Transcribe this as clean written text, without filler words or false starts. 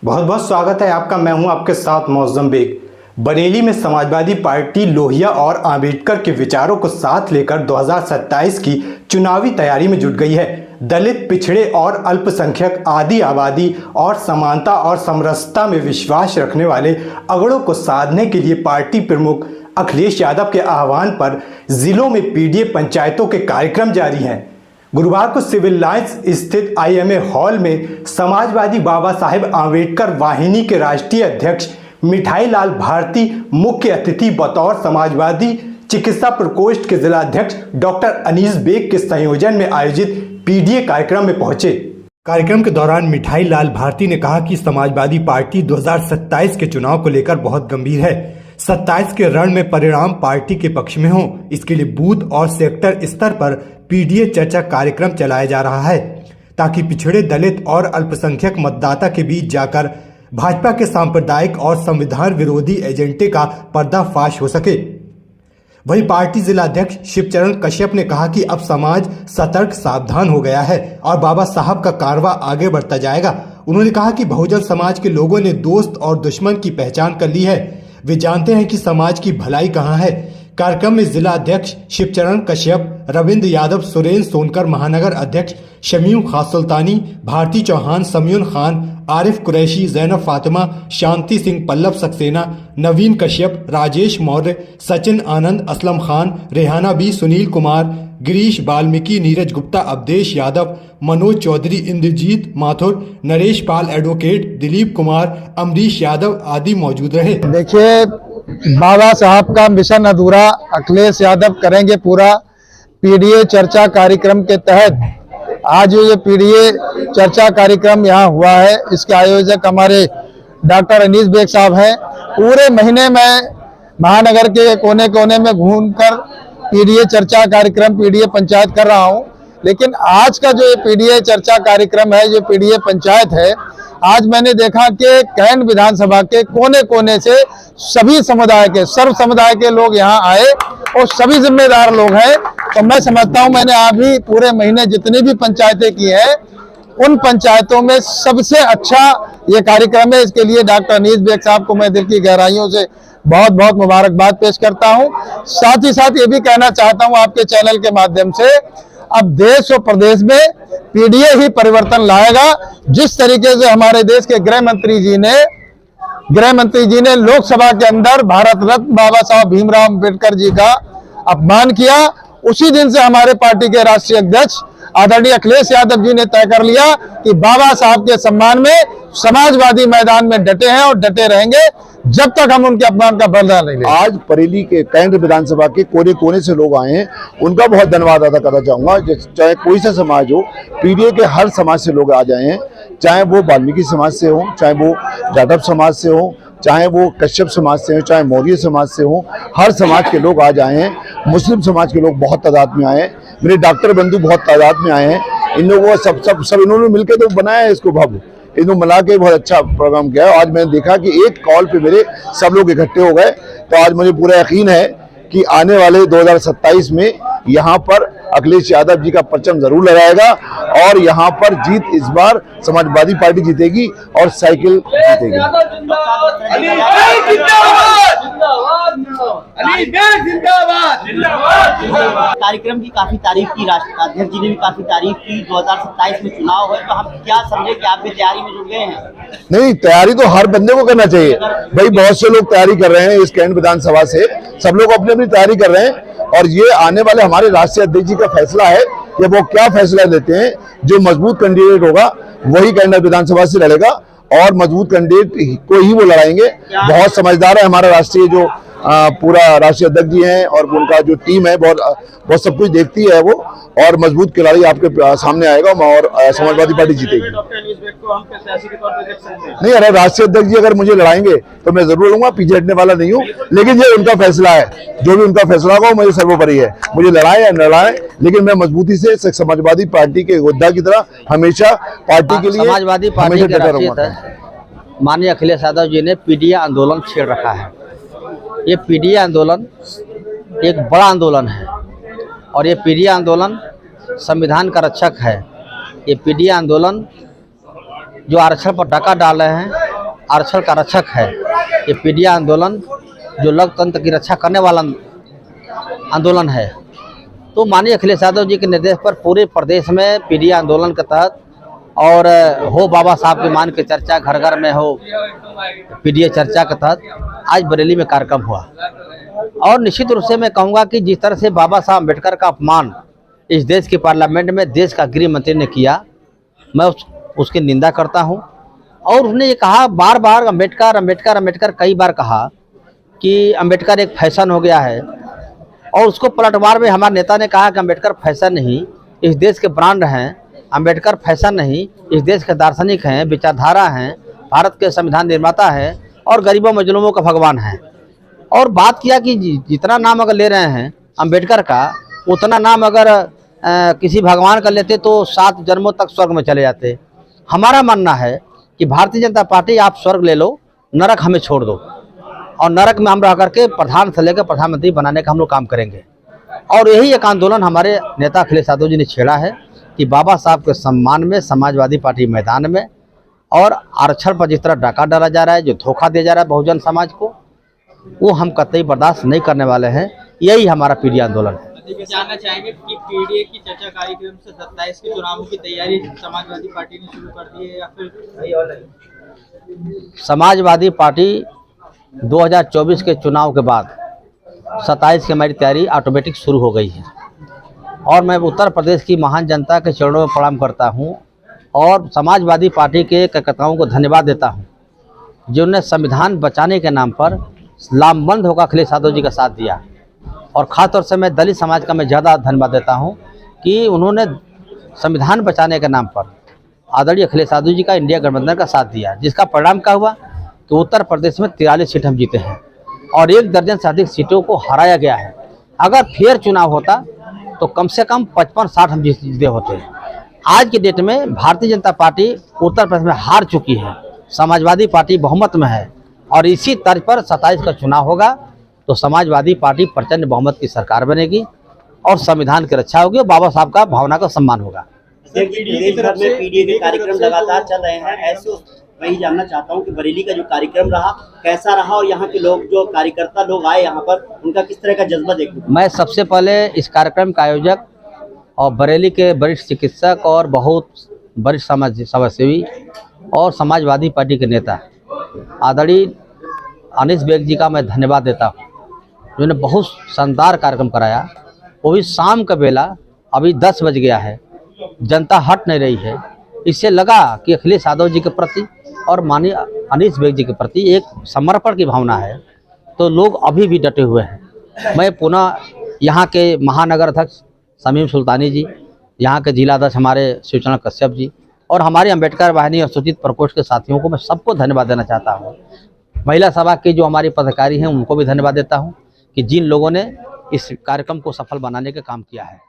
बहुत बहुत स्वागत है आपका। मैं हूं आपके साथ मौज़म बेग। बरेली में समाजवादी पार्टी लोहिया और आंबेडकर के विचारों को साथ लेकर 2027 की चुनावी तैयारी में जुट गई है। दलित, पिछड़े और अल्पसंख्यक, आदि आबादी और समानता और समरसता में विश्वास रखने वाले अगड़ों को साधने के लिए पार्टी प्रमुख अखिलेश यादव के आह्वान पर जिलों में पीडीए पंचायतों के कार्यक्रम जारी हैं। गुरुवार को सिविल लाइंस स्थित IMA हॉल में समाजवादी बाबा साहेब आंबेडकर वाहिनी के राष्ट्रीय अध्यक्ष मिठाई लाल भारती मुख्य अतिथि बतौर समाजवादी चिकित्सा प्रकोष्ठ के जिलाध्यक्ष डॉक्टर अनीस बेग के संयोजन में आयोजित पीडीए कार्यक्रम में पहुंचे। कार्यक्रम के दौरान मिठाई लाल भारती ने कहा कि समाजवादी पार्टी 2027 के चुनाव को लेकर बहुत गंभीर है। 27 के रण में परिणाम पार्टी के पक्ष में हो, इसके लिए बूथ और सेक्टर स्तर पर पीडीए चर्चा कार्यक्रम चलाया जा रहा है ताकि पिछड़े, दलित और अल्पसंख्यक मतदाता के बीच जाकर भाजपा के सांप्रदायिक और संविधान विरोधी एजेंडे का पर्दाफाश हो सके। वहीं पार्टी जिलाध्यक्ष शिवचरण कश्यप ने कहा कि अब समाज सतर्क सावधान हो गया है और बाबा साहब का कारवां आगे बढ़ता जाएगा। उन्होंने कहा कि बहुजन समाज के लोगों ने दोस्त और दुश्मन की पहचान कर ली है। वे जानते हैं कि समाज की भलाई कहाँ है। कार्यक्रम में जिला अध्यक्ष शिवचरण कश्यप, रविंद्र यादव, सुरेंद्र सोनकर, महानगर अध्यक्ष शमीम खान सुल्तानी, भारती चौहान, समयून खान, आरिफ कुरैशी, जैनब फातिमा, शांति सिंह, पल्लव सक्सेना, नवीन कश्यप, राजेश मौर्य, सचिन आनंद, असलम खान, रेहाना बी, सुनील कुमार, गिरीश बाल्मीकि, नीरज गुप्ता, अवधेश यादव, मनोज चौधरी, इंद्रजीत माथुर, नरेश पाल, एडवोकेट दिलीप कुमार, अमरीश यादव आदि मौजूद रहे। देखिए, बाबा साहब का मिशन अधूरा अखिलेश यादव करेंगे पूरा। पीडीए चर्चा कार्यक्रम के तहत आज ये पीडीए चर्चा कार्यक्रम यहाँ हुआ है। इसके आयोजक हमारे डॉक्टर अनीस बेग साहब हैं। पूरे महीने में महानगर के कोने कोने में घूमकर पीडीए चर्चा कार्यक्रम, पीडीए पंचायत कर रहा हूँ। लेकिन आज का जो ये पीडीए चर्चा कार्यक्रम है, जो पीडीए पंचायत है, आज मैंने देखा कि कैंट विधानसभा के कोने कोने से सभी समुदाय के, सर्व समुदाय के लोग यहाँ आए और सभी जिम्मेदार लोग हैं। तो मैं समझता हूँ मैंने अभी पूरे महीने जितनी भी पंचायतें की हैं, उन पंचायतों में सबसे अच्छा ये कार्यक्रम है। इसके लिए डॉक्टर अनीस बेग साहब को मैं दिल की गहराइयों से बहुत बहुत मुबारकबाद पेश करता हूँ। साथ ही साथ ये भी कहना चाहता हूँ आपके चैनल के माध्यम से, अब देश और प्रदेश में पीडीए ही परिवर्तन लाएगा। जिस तरीके से हमारे देश के गृह मंत्री जी ने लोकसभा के अंदर भारत रत्न बाबा साहब भीमराव अम्बेडकर जी का अपमान किया, उसी दिन से हमारे पार्टी के राष्ट्रीय अध्यक्ष आदरणीय अखिलेश यादव जी ने तय कर लिया कि बाबा साहब के सम्मान में समाजवादी मैदान में डटे हैं और डटे रहेंगे जब तक हम उनके अपमान का बदला नहीं लेंगे। आज बरेली के कैंट विधानसभा के कोने कोने से लोग आए हैं, उनका बहुत धन्यवाद अदा करना चाहूंगा। चाहे कोई सा समाज हो, पीडीए के हर समाज से लोग आ जाए हैं, चाहे वो वाल्मीकि समाज से हो, चाहे वो जाटव समाज से हो, चाहे वो कश्यप समाज से हो, चाहे मौर्य समाज से हो, हर समाज के लोग आ जाए हैं। मुस्लिम समाज के लोग बहुत तादाद में आए हैं, मेरे डॉक्टर बंधु बहुत तादाद में आए हैं। इन लोगों सब इन्होंने मिलकर तो बनाया है इसको भव्य, इन्होंने मिला के बहुत अच्छा प्रोग्राम किया है। आज मैंने देखा कि एक कॉल पे मेरे सब लोग इकट्ठे हो गए, तो आज मुझे पूरा यकीन है कि आने वाले 2027 में यहाँ पर अखिलेश यादव जी का परचम जरूर लगाएगा और यहाँ पर जीत इस बार समाजवादी पार्टी जीतेगी और साइकिल जीतेगी। कार्यक्रम की काफी तारीफ की, राष्ट्रीय अध्यक्ष जी ने भी काफी तारीफ की। 2027 में चुनाव है, तो हम क्या समझे कि आप भी तैयारी में जुट गए हैं? नहीं, तैयारी तो हर बंदे को करना चाहिए भाई। बहुत से लोग तैयारी कर रहे हैं इस कैंट विधानसभा से, सब लोग अपनी अपनी तैयारी कर रहे हैं और ये आने वाले हमारे राष्ट्रीय अध्यक्ष जी का फैसला है कि वो क्या फैसला लेते हैं। जो मजबूत कैंडिडेट होगा वही कैंट विधानसभा से लड़ेगा और मजबूत कैंडिडेट को ही वो लड़ाएंगे। बहुत समझदार है हमारा राष्ट्रीय जो पूरा राष्ट्रीय अध्यक्ष जी हैं और उनका जो टीम है, बहुत सब कुछ देखती है वो, और मजबूत खिलाड़ी आपके सामने आएगा और समाजवादी पार्टी जीतेगी। नहीं, अरे राष्ट्रीय अध्यक्ष जी अगर मुझे लड़ाएंगे तो मैं जरूर लड़ूंगा, पीछे हटने वाला नहीं हूँ। लेकिन ये उनका फैसला है, जो भी उनका फैसला होगा मुझे सर्वोपरि है। मुझे लड़ाए या न लड़ाए, लेकिन मैं मजबूती से समाजवादी पार्टी के योद्धा की तरह हमेशा पार्टी के लिए समाजवादी पार्टी के राष्ट्रीय माननीय अखिलेश यादव जी ने पीडीए आंदोलन छेड़ रखा है। ये पीडीए आंदोलन एक बड़ा आंदोलन है और ये पीडीए आंदोलन संविधान का रक्षक है। ये पीडीए आंदोलन जो आरक्षण पर डाका डाल रहे हैं, आरक्षण का रक्षक है। ये पीडीए आंदोलन जो लोकतंत्र की रक्षा करने वाला आंदोलन है। तो माननीय अखिलेश यादव जी के निर्देश पर पूरे प्रदेश में पीडीए आंदोलन के तहत और हो बाबा साहब के मान के चर्चा घर घर में हो, पीडीए चर्चा के तहत आज बरेली में कार्यक्रम हुआ। और निश्चित रूप से मैं कहूँगा कि जिस तरह से बाबा साहब अम्बेडकर का अपमान इस देश के पार्लियामेंट में देश का गृह मंत्री ने किया, मैं उसकी निंदा करता हूं। और उसने ये कहा बार बार अम्बेडकर अम्बेडकर अम्बेडकर कई बार कहा कि अम्बेडकर एक फैशन हो गया है। और उसको पलटवार में हमारे नेता ने कहा कि अम्बेडकर फैशन नहीं, इस देश के ब्रांड हैं। अम्बेडकर फैशन नहीं, इस देश के दार्शनिक हैं, विचारधारा हैं, भारत के संविधान निर्माता हैं और गरीबों मजलूमों का भगवान हैं। और बात किया कि जितना नाम अगर ले रहे हैं अम्बेडकर का, उतना नाम अगर किसी भगवान का लेते तो 7 जन्मों तक स्वर्ग में चले जाते। हमारा मानना है कि भारतीय जनता पार्टी आप स्वर्ग ले लो, नरक हमें छोड़ दो, और नरक में हम रह करके प्रधान से लेकर प्रधानमंत्री बनाने का हम लोग काम करेंगे। और यही एक आंदोलन हमारे नेता अखिलेश यादव जी ने छेड़ा है कि बाबा साहब के सम्मान में समाजवादी पार्टी मैदान में और आरक्षण पर जिस तरह डाका डाला जा रहा है, जो धोखा दिया जा रहा है बहुजन समाज को, वो हम कतई बर्दाश्त नहीं करने वाले हैं। यही हमारा पीडीए आंदोलन है। जानना चाहेंगे कि पीडीए की चर्चा कार्यक्रम से 27 के चुनावों की तैयारी समाजवादी पार्टी ने शुरू कर दी है या फिर कहीं और नहीं? समाजवादी पार्टी 2024 के चुनाव के बाद 27 की हमारी तैयारी ऑटोमेटिक शुरू हो गई है। और मैं उत्तर प्रदेश की महान जनता के चरणों में प्रणाम करता हूं और समाजवादी पार्टी के कार्यकर्ताओं को धन्यवाद देता हूं, जिन्होंने संविधान बचाने के नाम पर लामबंद होकर अखिलेश यादव जी का साथ दिया। और ख़ासतौर से मैं दलित समाज का मैं ज़्यादा धन्यवाद देता हूं कि उन्होंने संविधान बचाने के नाम पर आदरणीय अखिलेश यादव जी का इंडिया गठबंधन का साथ दिया, जिसका परिणाम क्या हुआ कि उत्तर प्रदेश में 43 सीट हम जीते हैं और 1 दर्जन से अधिक सीटों को हराया गया है। अगर फेयर चुनाव होता तो कम से कम 55-60 हम जीते होते। आज की डेट में भारतीय जनता पार्टी उत्तर प्रदेश में हार चुकी है, समाजवादी पार्टी बहुमत में है और इसी तर्ज पर 27 का चुनाव होगा तो समाजवादी पार्टी प्रचंड बहुमत की सरकार बनेगी और संविधान की रक्षा होगी और बाबा साहब का भावना का सम्मान होगा। प्रदेश भर में पीडीए के कार्यक्रम लगातार चल रहे हैं, ऐसे मैं ही जानना चाहता हूं कि बरेली का जो कार्यक्रम रहा कैसा रहा और यहाँ के लोग जो कार्यकर्ता लोग आए यहाँ पर उनका किस तरह का जज्बा देखने को? मैं सबसे पहले इस कार्यक्रम का आयोजक और बरेली के वरिष्ठ चिकित्सक और बहुत वरिष्ठ समाजसेवी और समाजवादी पार्टी के नेता आदरणीय अनीस बेग जी का मैं धन्यवाद देता हूँ, जिन्होंने बहुत शानदार कार्यक्रम कराया। वो भी शाम का बेला, अभी 10 बज गया है, जनता हट नहीं रही है। इससे लगा कि अखिलेश यादव जी के प्रति और माननीय अनीस बेग जी के प्रति एक समर्पण की भावना है, तो लोग अभी भी डटे हुए हैं। मैं पुनः यहाँ के महानगर अध्यक्ष शमीम सुल्तानी जी, यहाँ के जिला अध्यक्ष हमारे शिवचरण कश्यप जी और हमारे अम्बेडकर वाहिनी अनुसूचित प्रकोष्ठ के साथियों को मैं सबको धन्यवाद देना चाहता हूँ। महिला सभा के जो हमारे पदाधिकारी हैं उनको भी धन्यवाद देता हूँ कि जिन लोगों ने इस कार्यक्रम को सफल बनाने का काम किया है।